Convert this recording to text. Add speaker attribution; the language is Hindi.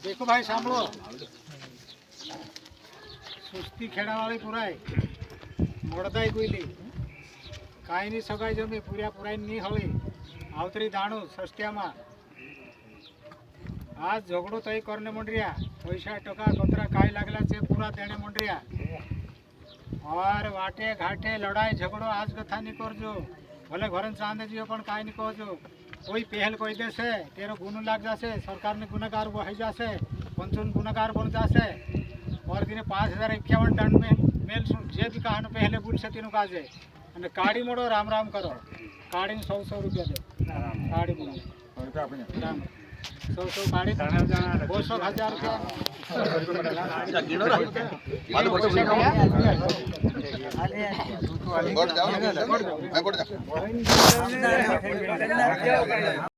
Speaker 1: देखो भाई सांभो सुस्ती खेड़ावाળી પુરાય મોડદાઈ ગોઈલી કાંઈ નહીં સગાઈ જમી પૂર્યા પુરાઈ નહીં હળી આવતરી દાણું સસ્ત્યામાં आज झगड़ो तय करने मंडरिया पैसा टका कतरा काय लागला से पूरा देने मंडरिया और वाटे घाटे लड़ाई झगड़ो आज कथा नहीं करजो भले घर चांदे जीओ पण काय नहीं कहजो कोई पहल कही देसे तेरो गुनो लाग जासे सरकार ने गुनागार बही जासे पंचन गुनागार बन जासे और दिन 5051 दंड में मेल जे भी कहानो पहले बोल से तीनों काजे અને કાડી મોડો રામ રામ કરો કાડીને 100 રૂપિયા દે કાડી મોડો રામ 100 કાઢી 200,000 રૂપિયા